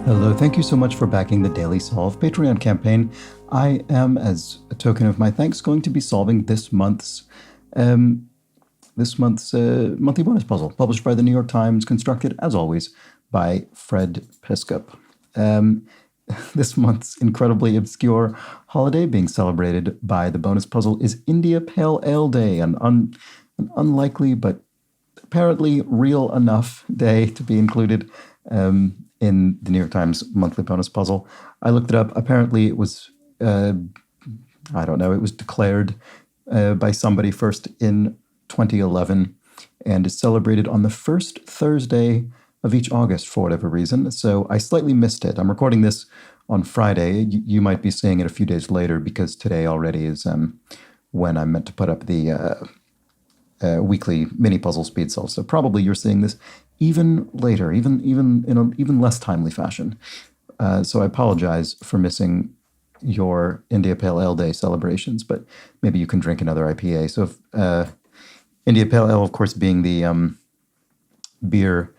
Hello, thank you so much for backing the Daily Solve Patreon campaign. I am, as a token of my thanks, going to be solving um, monthly bonus puzzle, published by the New York Times, constructed, as always, by Fred Piskup. This month's incredibly obscure holiday being celebrated by the bonus puzzle is India Pale Ale Day, an unlikely but apparently real enough day to be included in the New York Times monthly bonus puzzle. I looked it up. Apparently, it was, I don't know, it was declared by somebody first in 2011 and is celebrated on the first Thursday of each August for whatever reason. So I slightly missed it. I'm recording this on Friday. You might be seeing it a few days later because today already is when I'm meant to put up the weekly mini puzzle speed solve. So probably you're seeing this even later, even in an even less timely fashion. So I apologize for missing your India Pale Ale Day celebrations, but maybe you can drink another IPA. So if, India Pale Ale, of course, being the beer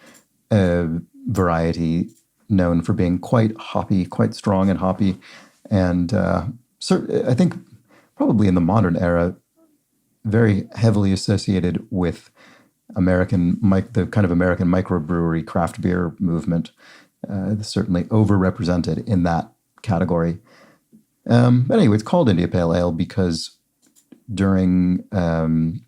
variety known for being quite hoppy, quite strong and hoppy, and I think probably in the modern era, very heavily associated with the kind of American microbrewery craft beer movement, certainly overrepresented in that category. But anyway, it's called India Pale Ale because during on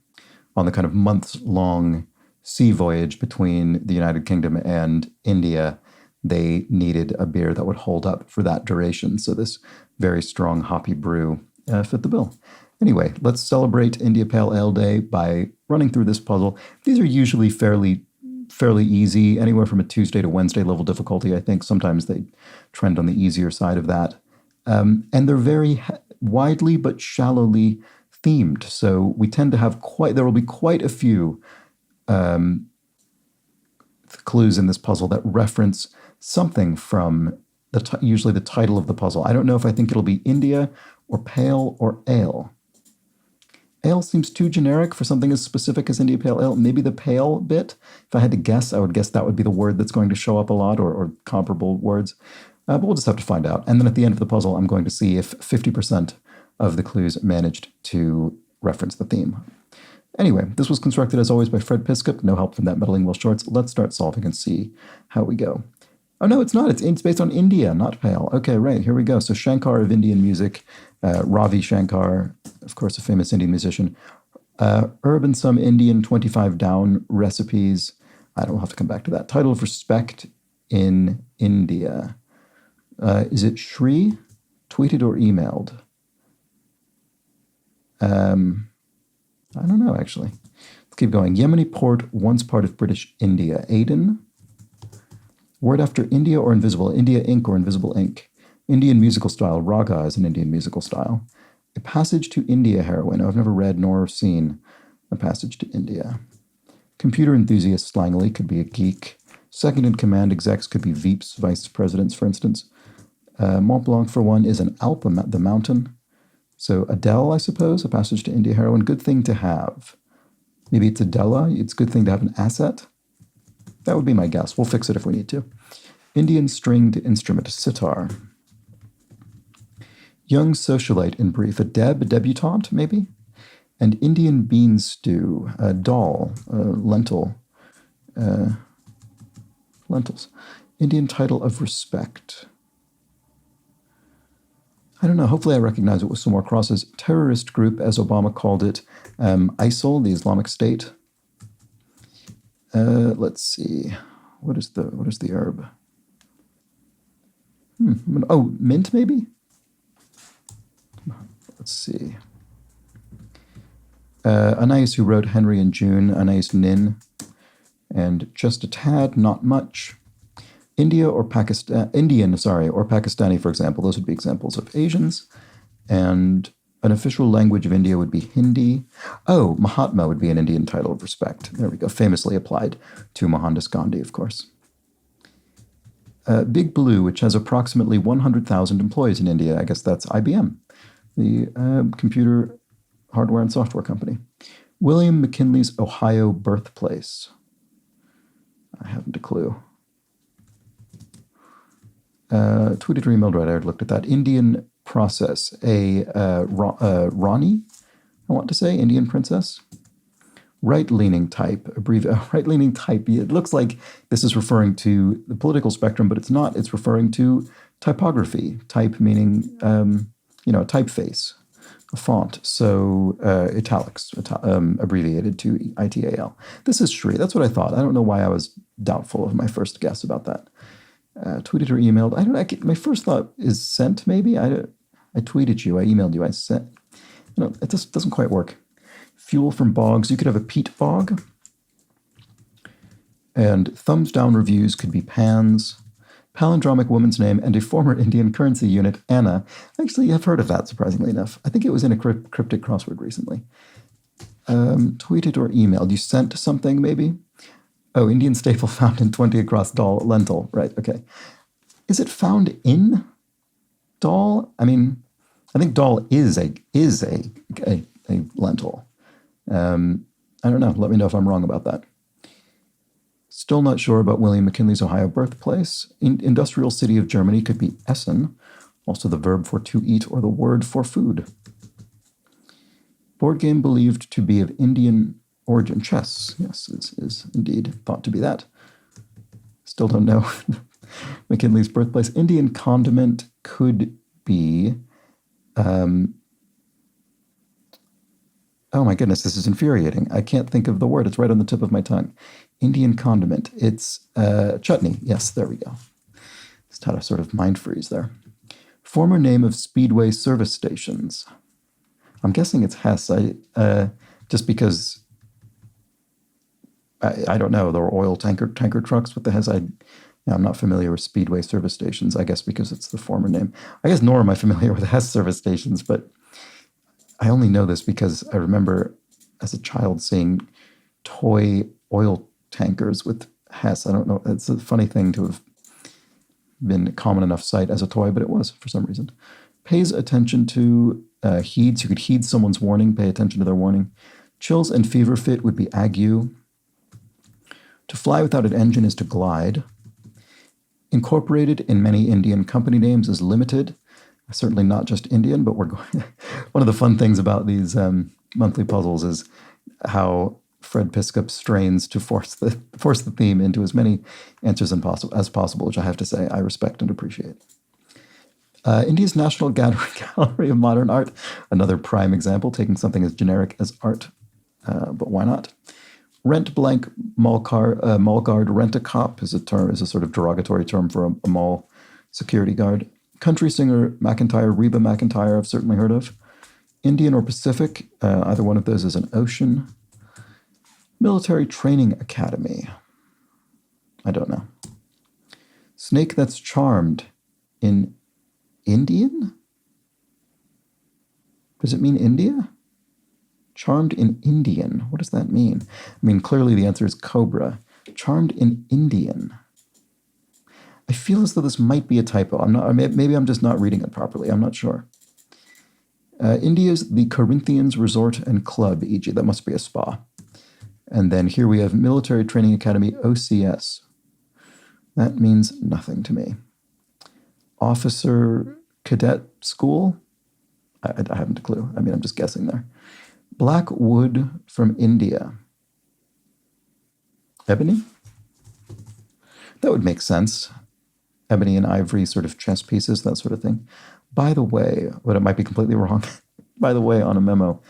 the kind of months-long sea voyage between the United Kingdom and India, they needed a beer that would hold up for that duration. So this very strong hoppy brew fit the bill. Anyway, let's celebrate India Pale Ale Day by running through this puzzle. These are usually fairly easy, anywhere from a Tuesday to Wednesday level difficulty. I think sometimes they trend on the easier side of that. And they're very widely but shallowly themed. So we tend to have there will be quite a few clues in this puzzle that reference something from usually the title of the puzzle. I don't know if I think it'll be India or Pale or Ale. Ale seems too generic for something as specific as India Pale Ale. Maybe the pale bit. If I had to guess, I would guess that would be the word that's going to show up a lot, or comparable words. But we'll just have to find out. And then at the end of the puzzle, I'm going to see if 50% of the clues managed to reference the theme. Anyway, this was constructed as always by Fred Piskup. No help from that meddling Will Shortz. Let's start solving and see how we go. Oh, no, it's not. It's based on India, not Pale. Okay, right, here we go. So Shankar of Indian music, Ravi Shankar, of course, a famous Indian musician. Herb and some Indian 25 down recipes. I don't have to come back to that. Title of Respect in India. Is it Shri? Tweeted or emailed? I don't know, actually. Let's keep going. Yemeni port, once part of British India. Aden? Word after India or invisible? India ink or invisible ink? Indian musical style. Raga is an Indian musical style. A passage to India heroine. I've never read nor seen A Passage to India. Computer enthusiast slangily could be a geek. Second in command execs could be Veeps, vice presidents, for instance. Mont Blanc, for one, is an Alp, the mountain. So Adele, I suppose, A Passage to India heroine. Good thing to have. Maybe it's Adela. It's a good thing to have an asset. That would be my guess. We'll fix it if we need to. Indian stringed instrument, sitar. Young socialite in brief. A debutante, maybe? And Indian bean stew, a dal, lentil. Lentils. Indian title of respect. I don't know. Hopefully I recognize it with some more crosses. Terrorist group, as Obama called it. ISIL, the Islamic State. Let's see. What is the herb? Oh, mint maybe? Let's see. Anais, who wrote Henry and June, Anais Nin. And just a tad, not much. Indian or Pakistani, for example. Those would be examples of Asians. And an official language of India would be Hindi. Oh, Mahatma would be an Indian title of respect. There we go. Famously applied to Mohandas Gandhi, of course. Big Blue, which has approximately 100,000 employees in India. I guess that's IBM, the computer hardware and software company. William McKinley's Ohio birthplace. I haven't a clue. Tweeted or emailed, right? I already looked at that. Indian process, Rani, I want to say, Indian princess. Right-leaning type, right-leaning type. It looks like this is referring to the political spectrum, but it's not. It's referring to typography. Type meaning, a typeface, a font. So italics, abbreviated to ITAL. This is Shri. That's what I thought. I don't know why I was doubtful of my first guess about that. Tweeted or emailed. I don't know. My first thought is sent. Maybe I tweeted you. I emailed you. I sent. It just doesn't quite work. Fuel from bogs. You could have a peat bog. And thumbs down reviews could be pans. Palindromic woman's name and a former Indian currency unit, Anna. Actually, I've heard of that, surprisingly enough. I think it was in a cryptic crossword recently. Tweeted or emailed. You sent something, maybe? Oh, Indian staple found in 20 across Dal lentil. Right, okay. Is it found in Dal? I mean, I think Dal is a lentil. I don't know. Let me know if I'm wrong about that. Still not sure about William McKinley's Ohio birthplace. Industrial city of Germany could be Essen, also the verb for to eat or the word for food. Board game believed to be of Indian origin. Chess, yes, is indeed thought to be that. Still don't know McKinley's birthplace. Indian condiment could be... oh my goodness, this is infuriating. I can't think of the word. It's right on the tip of my tongue. Indian condiment. It's chutney. Yes, there we go. Just had a sort of mind freeze there. Former name of Speedway service stations. I'm guessing it's Hess. Just because I don't know. There were oil tanker trucks with the Hess. I'm not familiar with Speedway service stations. I guess because it's the former name. I guess nor am I familiar with Hess service stations, but I only know this because I remember as a child seeing toy oil tankers with Hess. I don't know. It's a funny thing to have been a common enough sight as a toy, but it was for some reason. Pays attention to heeds. You could heed someone's warning, pay attention to their warning. Chills and fever fit would be ague. To fly without an engine is to glide. Incorporated in many Indian company names is limited. Certainly not just Indian, but we're going. One of the fun things about these monthly puzzles is how Fred Piskup strains to force the theme into as many answers as possible, which I have to say I respect and appreciate. India's National Gallery of Modern Art, another prime example, taking something as generic as art, but why not? Rent blank mall guard, rent a cop is a sort of derogatory term for a mall security guard. Country singer McIntyre, Reba McIntyre, I've certainly heard of. Indian or Pacific, either one of those is an ocean. Military Training Academy. I don't know. Snake that's charmed in Indian? Does it mean India? Charmed in Indian. What does that mean? I mean, clearly the answer is cobra. Charmed in Indian. I feel as though this might be a typo. Maybe I'm just not reading it properly. I'm not sure. India's the Corinthians Resort and Club, e.g. That must be a spa. And then here we have Military Training Academy, OCS. That means nothing to me. Officer Cadet School? I haven't a clue. I mean, I'm just guessing there. Black wood from India. Ebony? That would make sense. Ebony and ivory sort of chess pieces, that sort of thing. By the way, but it might be completely wrong. By the way, on a memo.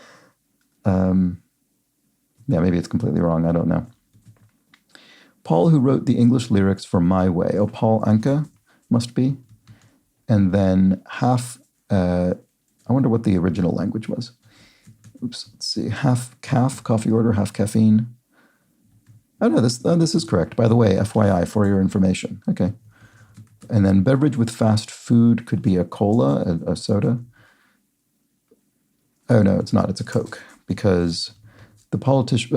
Yeah, maybe it's completely wrong. I don't know. Paul, who wrote the English lyrics for My Way. Oh, Paul Anka must be. And then half, I wonder what the original language was. Oops, let's see. Half calf, coffee order, half caffeine. Oh, no, this is correct. By the way, FYI, for your information. Okay. And then beverage with fast food could be a cola, a soda. Oh, no, it's not. It's a Coke. Because the politician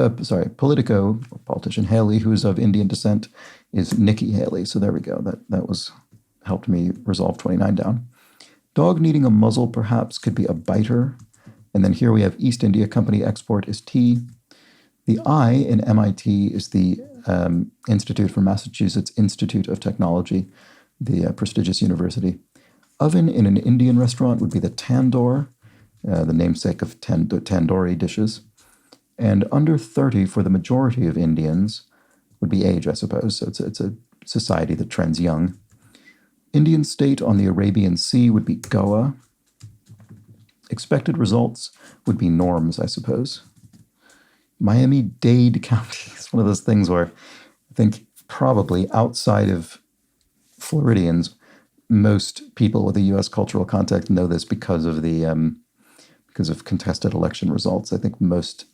Haley, who's of Indian descent, is Nikki Haley. So there we go. That was helped me resolve 29 down. Dog needing a muzzle, perhaps, could be a biter. And then here we have East India Company export is tea. The I in MIT is the Institute for Massachusetts Institute of Technology. the prestigious university. Oven in an Indian restaurant would be the tandoor, the namesake of tandoori dishes. And under 30 for the majority of Indians would be age, I suppose. So it's a society that trends young. Indian state on the Arabian Sea would be Goa. Expected results would be norms, I suppose. Miami-Dade County is one of those things where I think probably outside of Floridians, most people with a U.S. cultural context know this because of contested election results. I think most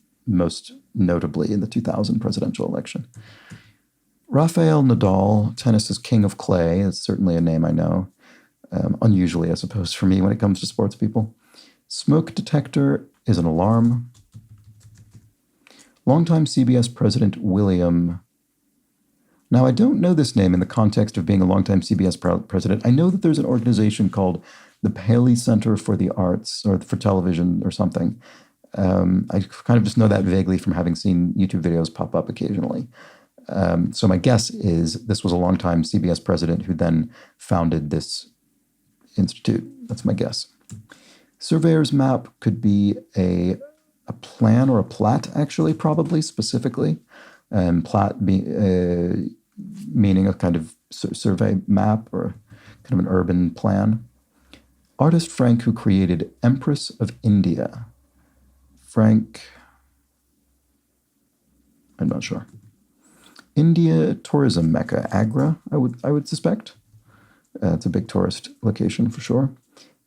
notably in the 2000 presidential election. Rafael Nadal, tennis's king of clay, is certainly a name I know. Unusually, I suppose, for me when it comes to sports people. Smoke detector is an alarm. Longtime CBS president William. Now, I don't know this name in the context of being a longtime CBS president. I know that there's an organization called the Paley Center for the Arts, or for television or something. I kind of just know that vaguely from having seen YouTube videos pop up occasionally. So my guess is this was a longtime CBS president who then founded this institute. That's my guess. Surveyor's map could be a plan or a plat, actually, probably, specifically. Plat meaning a kind of survey map or kind of an urban plan. Artist Frank, who created Empress of India. Frank, I'm not sure. India tourism mecca, Agra, I would suspect. It's a big tourist location for sure.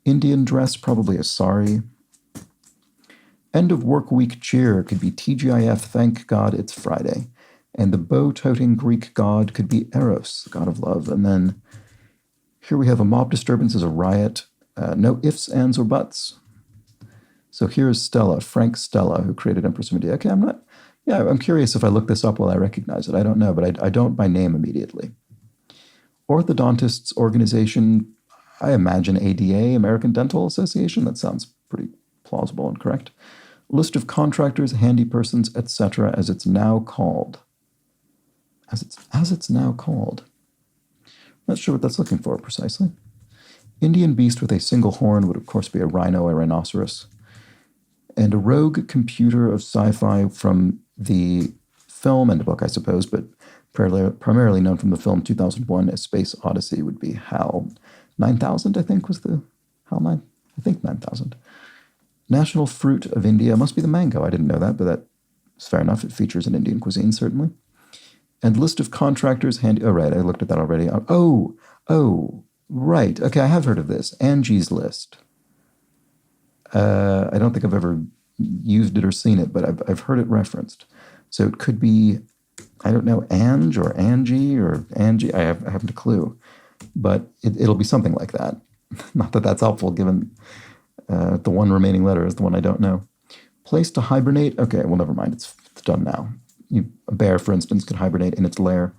Indian dress, probably a sari. End of work week cheer could be TGIF, thank God it's Friday. And the bow-toting Greek god could be Eros, the god of love. And then here we have a mob disturbance as a riot. No ifs, ands, or buts. So here's Stella, Frank Stella, who created Empress of India. Okay, I'm curious if I look this up will I recognize it. I don't know, but I don't by name immediately. Orthodontists organization, I imagine ADA, American Dental Association. That sounds pretty plausible and correct. List of contractors, handy persons, etc., as it's now called. As it's now called. Not sure what that's looking for precisely. Indian beast with a single horn would of course be a rhino, a rhinoceros. And a rogue computer of sci-fi from the film and the book, I suppose, but primarily known from the film 2001, A Space Odyssey, would be HAL 9000, I think was the HAL 9. I think 9000. National fruit of India must be the mango. I didn't know that, but that's fair enough. It features in Indian cuisine, certainly. And list of contractors, handy. Oh, right, I looked at that already. Oh, right. Okay, I have heard of this. Angie's List. I don't think I've ever used it or seen it, but I've heard it referenced. So it could be, I don't know, Ange or Angie or Angie. I haven't a clue, but it'll be something like that. Not that that's helpful, given the one remaining letter is the one I don't know. Place to hibernate. Okay, well, never mind. It's done now. A bear, for instance, could hibernate in its lair,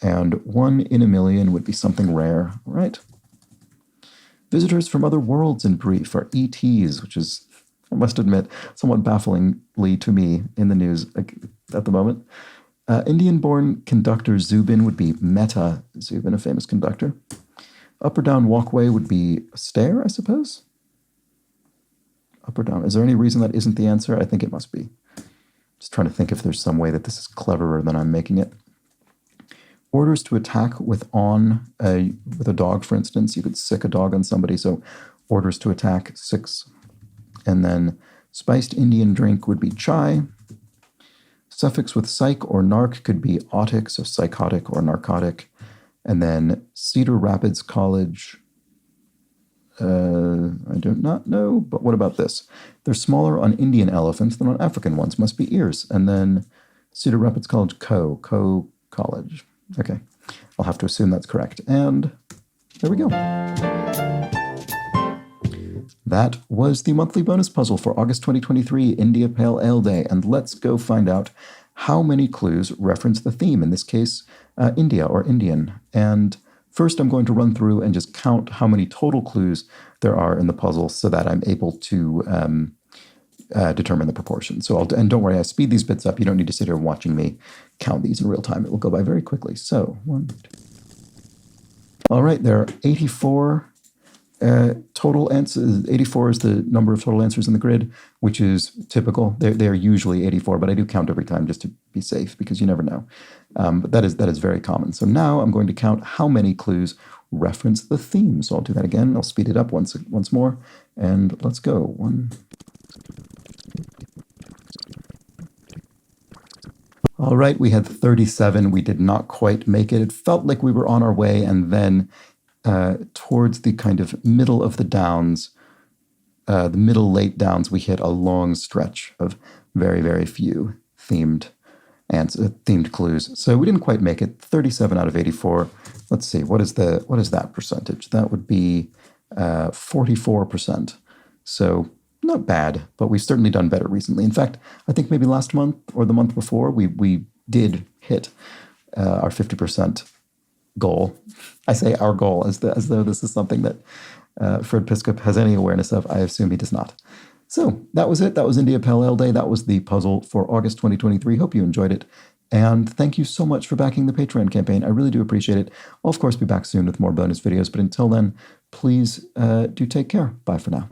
and 1 in a million would be something rare, right? Visitors from other worlds in brief are ETs, which is, I must admit, somewhat bafflingly to me in the news at the moment. Indian-born conductor Zubin would be Mehta Zubin, a famous conductor. Up or down walkway would be a stair, I suppose? Up or down. Is there any reason that isn't the answer? I think it must be. Just trying to think if there's some way that this is cleverer than I'm making it. Orders to attack with a dog, for instance. You could sick a dog on somebody, so orders to attack, 6. And then spiced Indian drink would be chai. Suffix with psych or narc could be otic, so psychotic or narcotic. And then Cedar Rapids College, I do not know, but what about this? They're smaller on Indian elephants than on African ones, must be ears. And then Cedar Rapids College, College. Okay, I'll have to assume that's correct. And there we go. That was the monthly bonus puzzle for August 2023, India Pale Ale Day. And let's go find out how many clues reference the theme, in this case, India or Indian. And first, I'm going to run through and just count how many total clues there are in the puzzle so that I'm able to determine the proportion. And don't worry, I speed these bits up. You don't need to sit here watching me count these in real time. It will go by very quickly. So, 1, 2. All right, there are 84 total answers. 84 is the number of total answers in the grid, which is typical. They're usually 84, but I do count every time just to be safe because you never know. But that is very common. So now I'm going to count how many clues reference the theme. So I'll do that again. I'll speed it up once more, and let's go. 1. All right, we had 37. We did not quite make it. It felt like we were on our way, and then towards the kind of middle of the downs, the middle late downs, we hit a long stretch of very, very few themed clues. So we didn't quite make it. 37 out of 84. Let's see, what is that percentage? That would be 44%. So not bad, but we've certainly done better recently. In fact, I think maybe last month or the month before, we did hit our 50% goal. I say our goal as though this is something that Fred Piskup has any awareness of. I assume he does not. So that was it. That was India Pale Ale Day. That was the puzzle for August 2023. Hope you enjoyed it. And thank you so much for backing the Patreon campaign. I really do appreciate it. I'll, of course, be back soon with more bonus videos. But until then, please do take care. Bye for now.